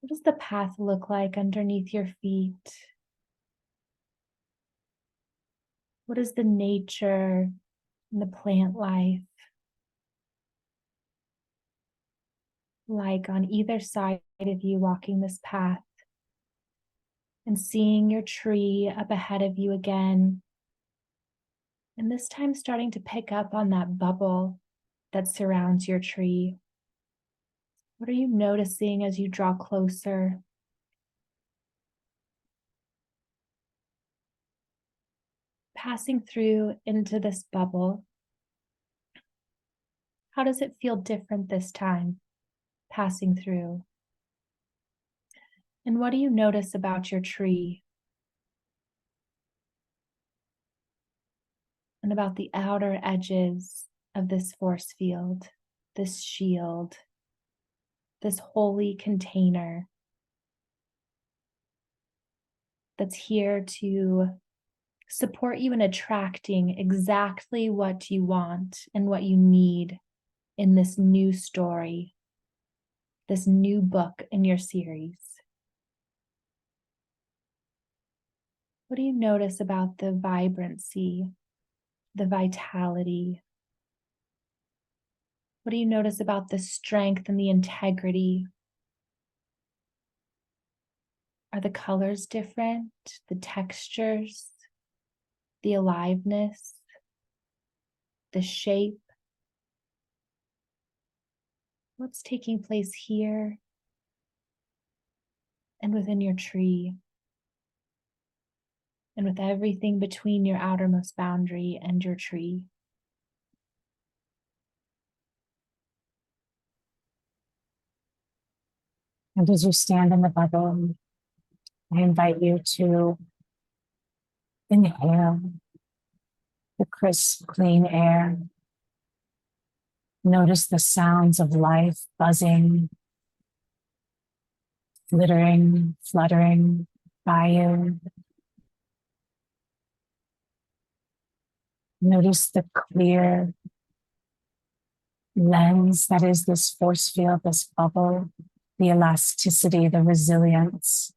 B: What does the path look like underneath your feet? What is the nature and the plant life like on either side of you walking this path? And seeing your tree up ahead of you again. And this time starting to pick up on that bubble that surrounds your tree. What are you noticing as you draw closer? Passing through into this bubble. How does it feel different this time, passing through? And what do you notice about your tree? And about the outer edges of this force field, this shield, this holy container that's here to support you in attracting exactly what you want and what you need in this new story, this new book in your series. What do you notice about the vibrancy, the vitality? What do you notice about the strength and the integrity? Are the colors different? The textures? The aliveness? The shape? What's taking place here and within your tree? And with everything between your outermost boundary and your tree?
A: And as you stand in the bubble, I invite you to inhale the crisp, clean air. Notice the sounds of life buzzing, glittering, fluttering by you. Notice the clear lens that is this force field, this bubble, the elasticity, the resilience.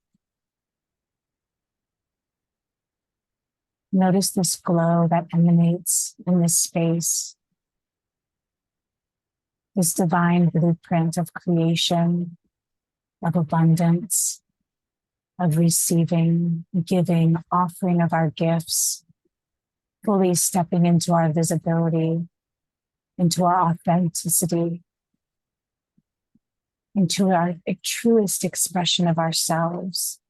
A: Notice this glow that emanates in this space, this divine blueprint of creation, of abundance, of receiving, giving, offering of our gifts, fully stepping into our visibility, into our authenticity, into our truest expression of ourselves,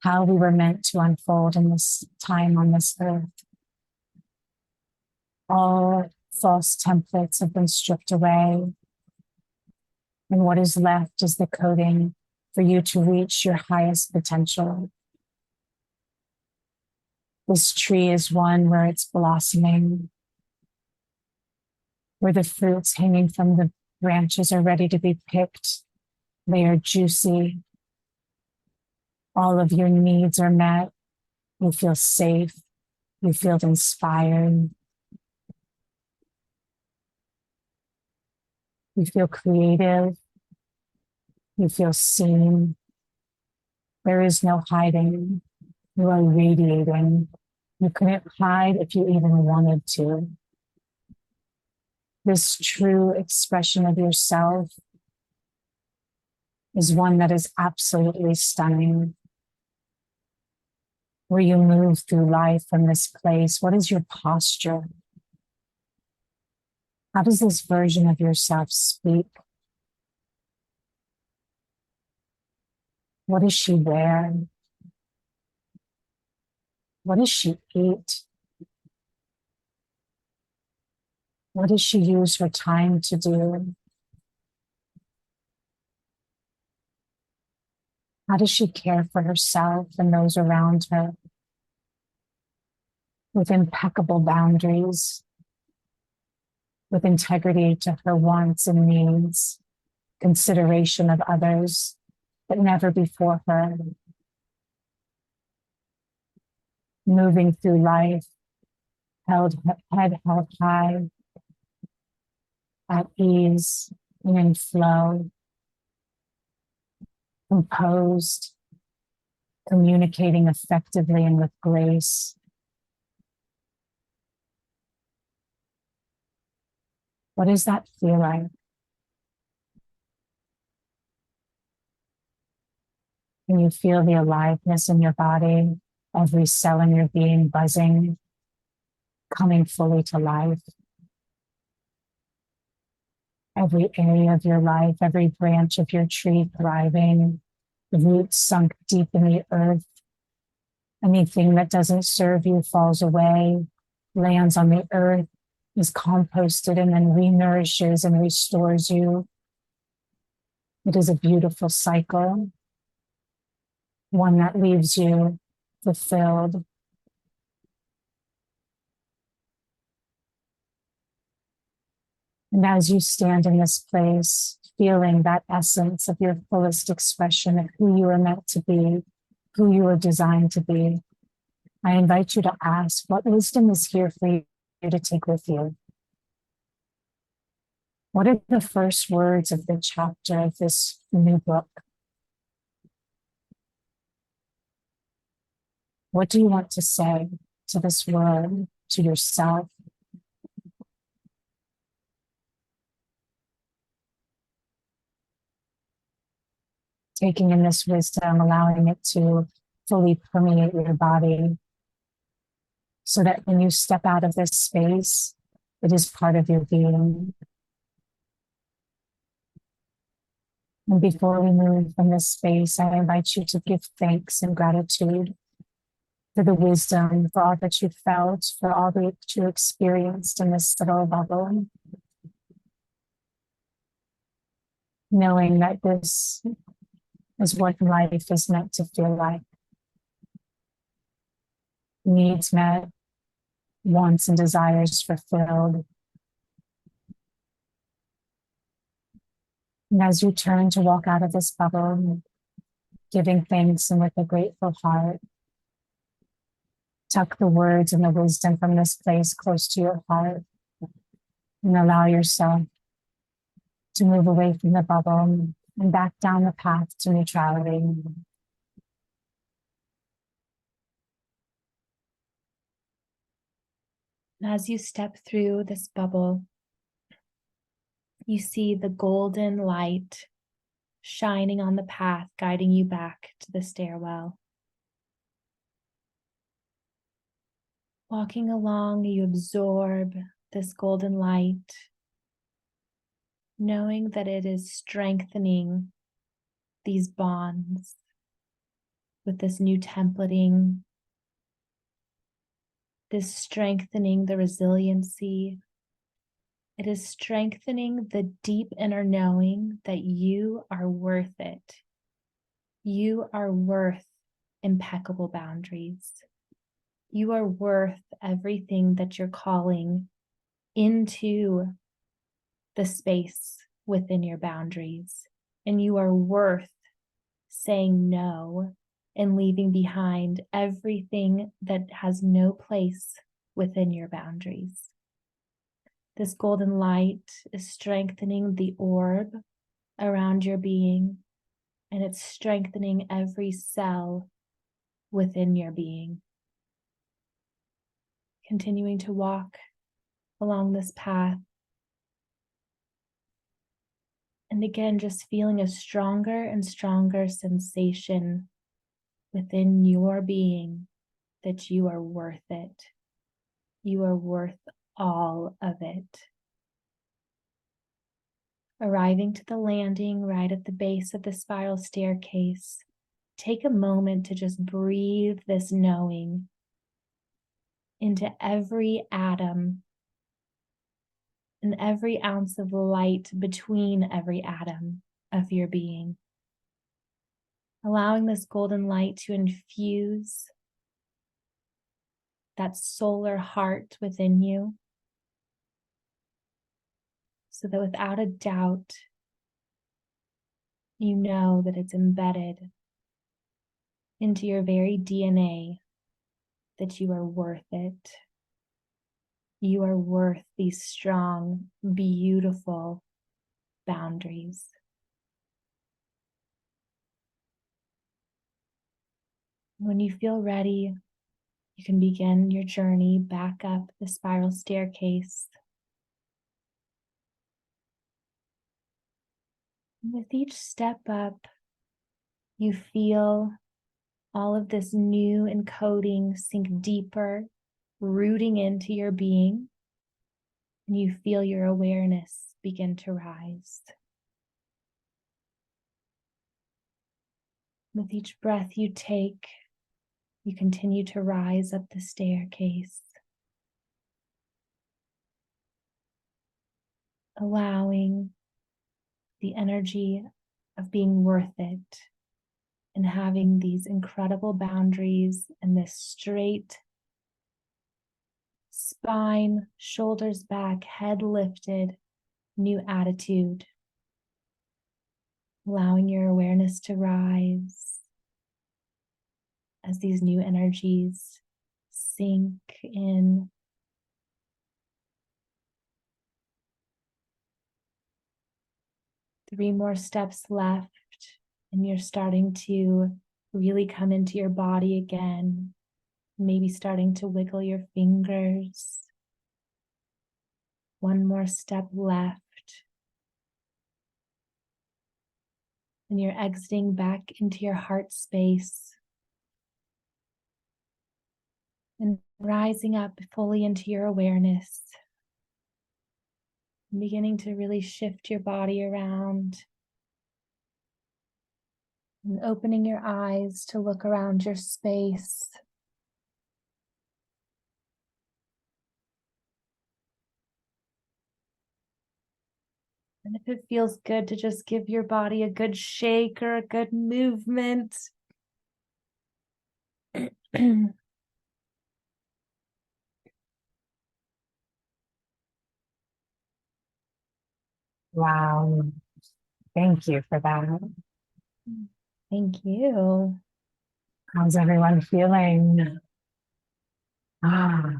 A: how we were meant to unfold in this time on this earth. All false templates have been stripped away, and what is left is the coding for you to reach your highest potential. This tree is one where it's blossoming, where the fruits hanging from the branches are ready to be picked. They are juicy. All of your needs are met. You feel safe. You feel inspired. You feel creative. You feel seen. There is no hiding. You are radiating. You couldn't hide if you even wanted to. This true expression of yourself is one that is absolutely stunning. Where you move through life from this place, what is your posture? How does this version of yourself speak? What does she wear? What does she eat? What does she use her time to do? How does she care for herself and those around her? With impeccable boundaries, with integrity to her wants and needs, consideration of others, but never before her. Moving through life, head held high, at ease and in flow, composed, communicating effectively and with grace. What does that feel like? Can you feel the aliveness in your body, every cell in your being buzzing, coming fully to life? Every area of your life, every branch of your tree thriving, the roots sunk deep in the earth. Anything that doesn't serve you falls away, lands on the earth, is composted, and then renourishes and restores you. It is a beautiful cycle, one that leaves you fulfilled. And as you stand in this place, feeling that essence of your fullest expression of who you are meant to be, who you are designed to be, I invite you to ask, what wisdom is here for you to take with you? What are the first words of the chapter of this new book? What do you want to say to this world, to yourself? Taking in this wisdom, allowing it to fully permeate your body so that when you step out of this space, it is part of your being. And before we move from this space, I invite you to give thanks and gratitude for the wisdom, for all that you felt, for all that you experienced in this little bubble. Knowing that this is what life is meant to feel like. Needs met, wants and desires fulfilled. And as you turn to walk out of this bubble, giving thanks and with a grateful heart, tuck the words and the wisdom from this place close to your heart and allow yourself to move away from the bubble and back down the path to neutrality.
B: As you step through this bubble, you see the golden light shining on the path, guiding you back to the stairwell. Walking along, you absorb this golden light, knowing that it is strengthening these bonds with this new templating, this strengthening the resiliency. It is strengthening the deep inner knowing that you are worth it. You are worth impeccable boundaries. You are worth everything that you're calling into the space within your boundaries. And you are worth saying no and leaving behind everything that has no place within your boundaries. This golden light is strengthening the orb around your being, and it's strengthening every cell within your being. Continuing to walk along this path. And again, just feeling a stronger and stronger sensation within your being that you are worth it. You are worth all of it. Arriving to the landing right at the base of the spiral staircase, take a moment to just breathe this knowing into every atom and every ounce of light between every atom of your being. Allowing this golden light to infuse that solar heart within you, so that without a doubt, you know that it's embedded into your very DNA that you are worth it. You are worth these strong, beautiful boundaries. When you feel ready, you can begin your journey back up the spiral staircase. With each step up, you feel all of this new encoding sink deeper, rooting into your being, and you feel your awareness begin to rise. With each breath you take, you continue to rise up the staircase, allowing the energy of being worth it and having these incredible boundaries and this straight spine, shoulders back, head lifted, new attitude. Allowing your awareness to rise as these new energies sink in. Three more steps left, and you're starting to really come into your body again. Maybe starting to wiggle your fingers. One more step left. And you're exiting back into your heart space. And rising up fully into your awareness. And beginning to really shift your body around. And opening your eyes to look around your space. And if it feels good to just give your body a good shake or a good movement.
A: Wow. Thank you for that.
B: Thank you.
A: How's everyone feeling? Ah.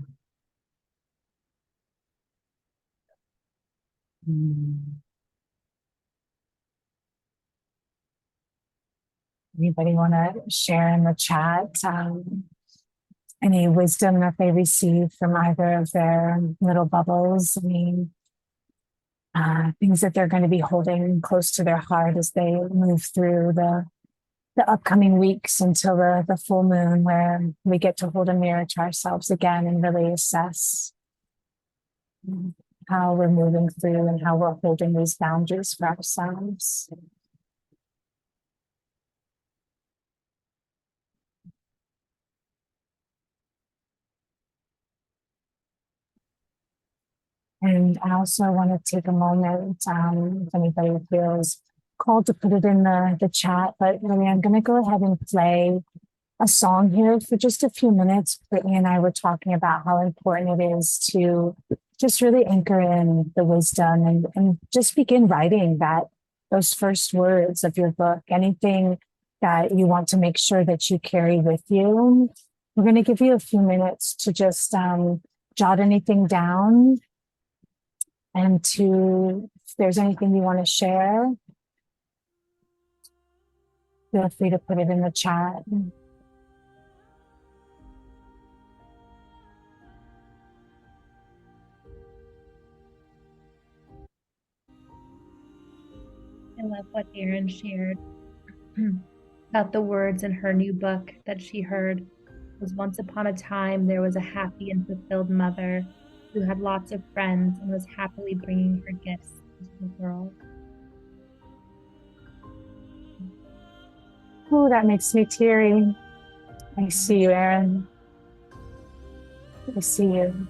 A: Hmm. Anybody want to share in the chat any wisdom that they received from either of their little bubbles? I mean, things that they're going to be holding close to their heart as they move through the upcoming weeks until the full moon, where we get to hold a mirror to ourselves again and really assess how we're moving through and how we're holding these boundaries for ourselves. And I also want to take a moment, if anybody feels called to put it in the chat, but really I'm going to go ahead and play a song here for just a few minutes. Brittany and I were talking about how important it is to just really anchor in the wisdom and just begin writing those first words of your book, anything that you want to make sure that you carry with you. We're going to give you a few minutes to just jot anything down, and if there's anything you want to share, feel free to put it in the chat.
B: I love what Erin shared about the words in her new book that she heard. Was once upon a time, there was a happy and fulfilled mother who had lots of friends and was happily bringing her gifts into the world.
A: Oh, that makes me teary. I see you, Erin. I see you.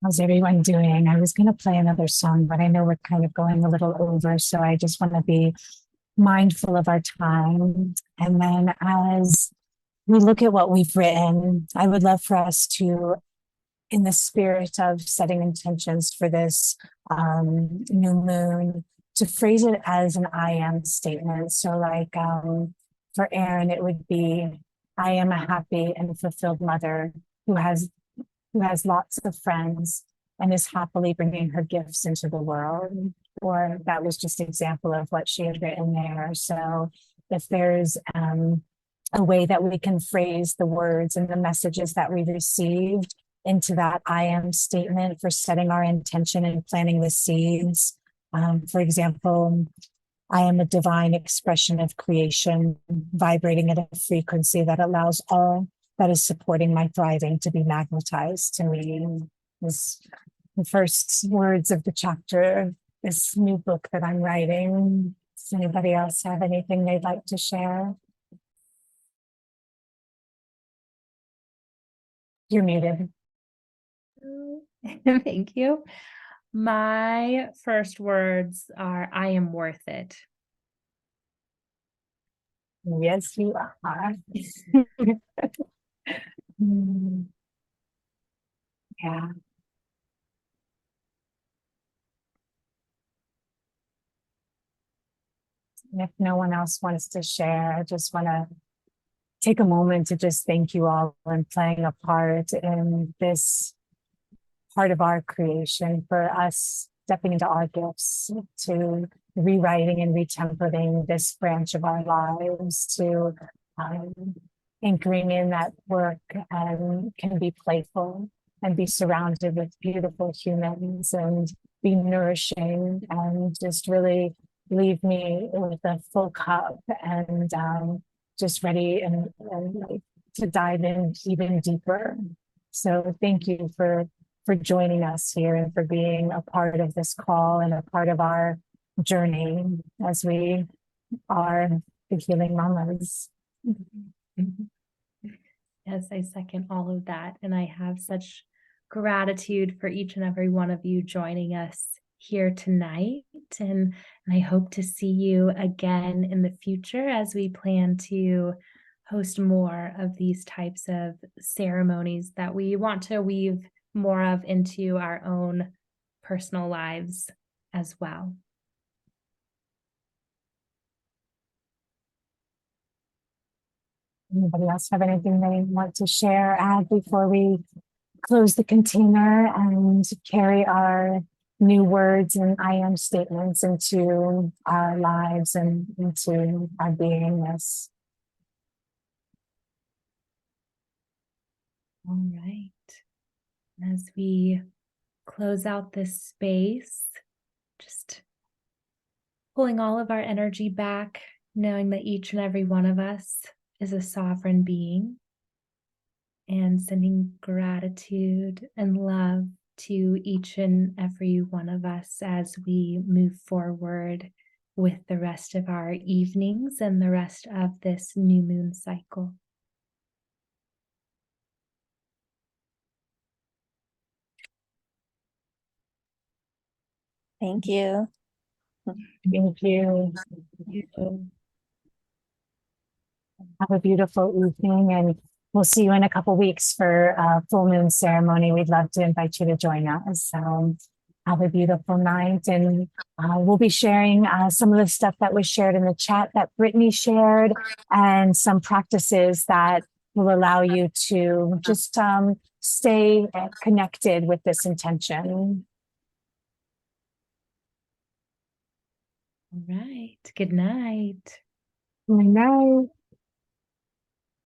A: How's everyone doing? I was going to play another song, but I know we're kind of going a little over, so I just want to be mindful of our time. And then as we look at what we've written, I would love for us to, in the spirit of setting intentions for this new moon, to phrase it as an I am statement. So like for Erin, it would be, I am a happy and fulfilled mother who has lots of friends and is happily bringing her gifts into the world. Or that was just an example of what she had written there. So if there's a way that we can phrase the words and the messages that we received into that I am statement for setting our intention and planting the seeds. For example, I am a divine expression of creation, vibrating at a frequency that allows all that is supporting my thriving to be magnetized to me. This the first words of the chapter of this new book that I'm writing. Does anybody else have anything they'd like to share? You're muted.
B: Thank you. My first words are, I am worth it.
A: Yes, you are. Mm, yeah. And if no one else wants to share, I just want to take a moment to just thank you all for playing a part in this part of our creation, for us stepping into our gifts, to rewriting and retemplating this branch of our lives, to anchoring in that work and can be playful and be surrounded with beautiful humans and be nourishing and just really leave me with a full cup and just ready and like to dive in even deeper. So thank you for joining us here and for being a part of this call and a part of our journey as we are the healing mamas.
B: Yes, I second all of that. And I have such gratitude for each and every one of you joining us here tonight. And I hope to see you again in the future as we plan to host more of these types of ceremonies that we want to weave more of into our own personal lives as well.
A: Anybody else have anything they want to share, add before we close the container and carry our new words and I am statements into our lives and into our beingness?
B: All right. As we close out this space, just pulling all of our energy back, knowing that each and every one of us is a sovereign being, and sending gratitude and love to each and every one of us as we move forward with the rest of our evenings and the rest of this new moon cycle.
E: Thank you.
A: Thank you. Have a beautiful evening, and we'll see you in a couple weeks for a full moon ceremony. We'd love to invite you to join us. Have a beautiful night, and we'll be sharing some of the stuff that was shared in the chat that Brittany shared, and some practices that will allow you to just stay connected with this intention.
B: All right. Good night.
A: Good night.